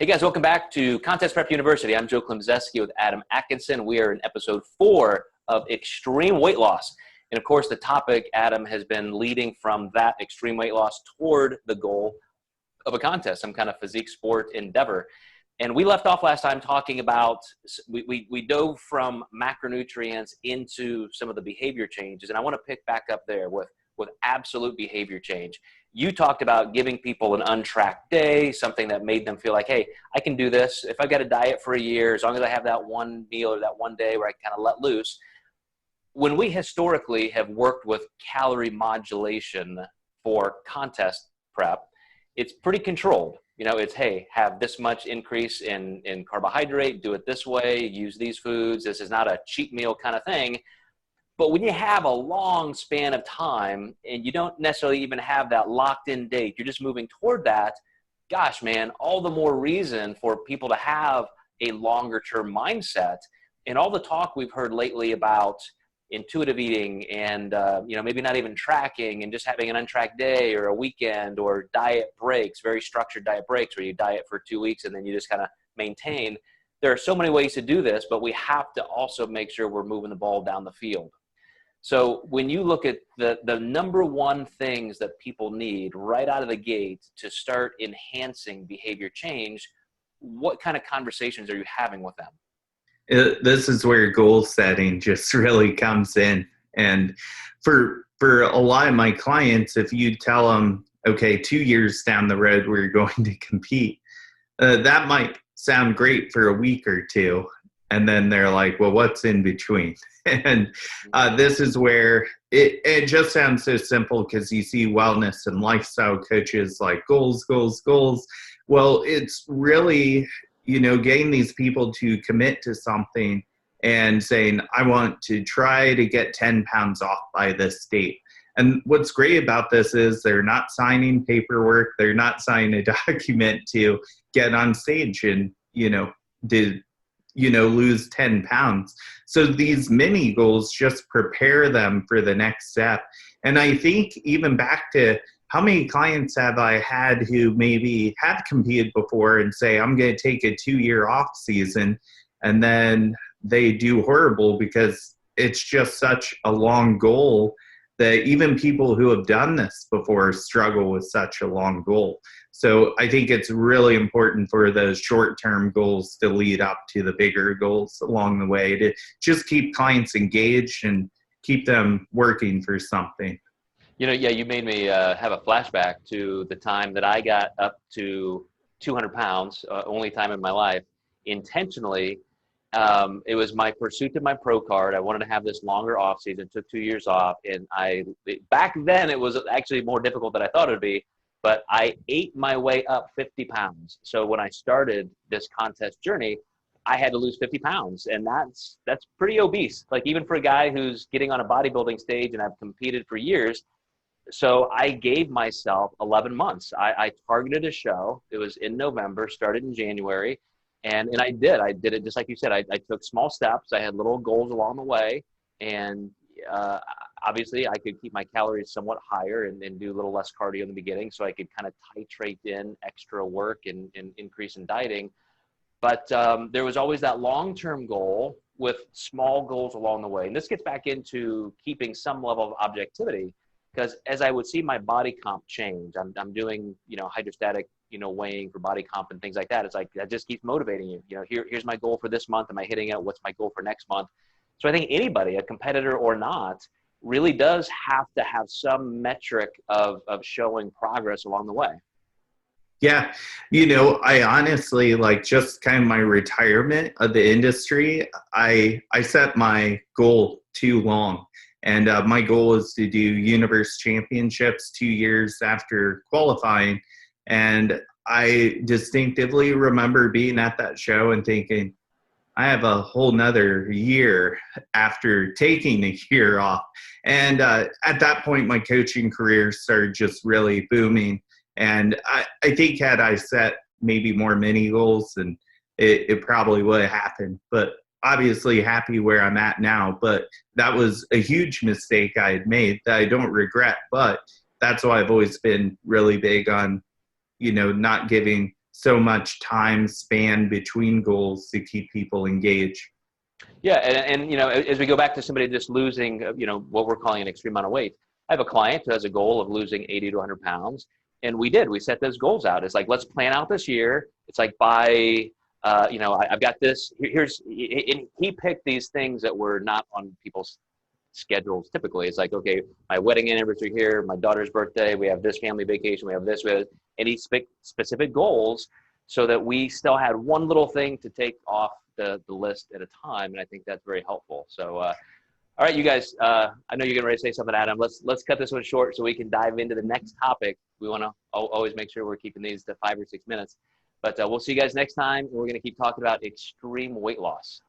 Hey guys, welcome back to Contest Prep University. I'm Joe Klemczewski with Adam Atkinson. We are in episode 4 of extreme weight loss. And of course, the topic, Adam, has been leading from that extreme weight loss toward the goal of a contest, some kind of physique sport endeavor. And we left off last time talking about, we dove from macronutrients into some of the behavior changes. And I want to pick back up there with absolute behavior change. You talked about giving people an untracked day, something that made them feel like, hey, I can do this. If I've got a diet for a year, as long as I have that one meal or that one day where I kind of let loose. When we historically have worked with calorie modulation for contest prep, it's pretty controlled. You know, it's, hey, have this much increase in carbohydrate, do it this way, use these foods. This is not a cheat meal kind of thing. But when you have a long span of time and you don't necessarily even have that locked in date, you're just moving toward that, gosh, man, all the more reason for people to have a longer term mindset. And all the talk we've heard lately about intuitive eating and, maybe not even tracking and just having an untracked day or a weekend or diet breaks, very structured diet breaks where you diet for 2 weeks and then you just kind of maintain. There are so many ways to do this, but we have to also make sure we're moving the ball down the field. So when you look at the number one things that people need right out of the gate to start enhancing behavior change, what kind of conversations are you having with them? This is where goal setting just really comes in. And for a lot of my clients, if you tell them, okay, 2 years down the road, we're going to compete, that might sound great for a week or two. And then they're like, well, what's in between? And this is where it just sounds so simple because you see wellness and lifestyle coaches like goals, goals, goals. Well, it's really, getting these people to commit to something and saying, I want to try to get 10 pounds off by this date. And what's great about this is they're not signing paperwork. They're not signing a document to get on stage and, lose 10 pounds. So these mini goals just prepare them for the next step. And I think even back to how many clients have I had who maybe have competed before and say, I'm going to take a 2-year off season, and then they do horrible because it's just such a long goal that even people who have done this before struggle with such a long goal. So I think it's really important for those short-term goals to lead up to the bigger goals along the way to just keep clients engaged and keep them working for something. You made me have a flashback to the time that I got up to 200 pounds, only time in my life, intentionally. It was my pursuit of my pro card. I wanted to have this longer off season, took 2 years off. And back then it was actually more difficult than I thought it would be, but I ate my way up 50 pounds. So when I started this contest journey, I had to lose 50 pounds, and that's pretty obese. Like even for a guy who's getting on a bodybuilding stage and I've competed for years. So I gave myself 11 months. I targeted a show. It was in November, started in January. And I did it just like you said. I took small steps. I had little goals along the way. And obviously I could keep my calories somewhat higher and do a little less cardio in the beginning so I could kind of titrate in extra work and increase in dieting. But there was always that long-term goal with small goals along the way. And this gets back into keeping some level of objectivity, because as I would see my body comp change, I'm doing, hydrostatic, weighing for body comp and things like that. It's like, that just keeps motivating you. Here's my goal for this month. Am I hitting it? What's my goal for next month? So I think anybody, a competitor or not, really does have to have some metric of showing progress along the way. Yeah. I honestly, just kind of my retirement of the industry, I set my goal too long. And my goal is to do universe championships 2 years after qualifying. And I distinctively remember being at that show and thinking, I have a whole nother year after taking a year off. And at that point, my coaching career started just really booming. And I think had I set maybe more mini goals, and it probably would have happened. But obviously happy where I'm at now, but that was a huge mistake I had made that I don't regret. But that's why I've always been really big on, not giving so much time span between goals to keep people engaged. Yeah, and you know, as we go back to somebody just losing, you know, what we're calling an extreme amount of weight, I have a client who has a goal of losing 80 to 100 pounds, and we set those goals out. It's like, let's plan out this year. It's like, you know, I've got this. And he picked these things that were not on people's schedules typically. It's like, okay, my wedding anniversary here, my daughter's birthday, we have this family vacation, we have this, and he picked specific goals so that we still had one little thing to take off the list at a time, and I think that's very helpful. So, all right, you guys, I know you're getting ready to say something, Adam. Let's cut this one short so we can dive into the next topic. We want to always make sure we're keeping these to 5 or 6 minutes, but we'll see you guys next time. We're going to keep talking about extreme weight loss.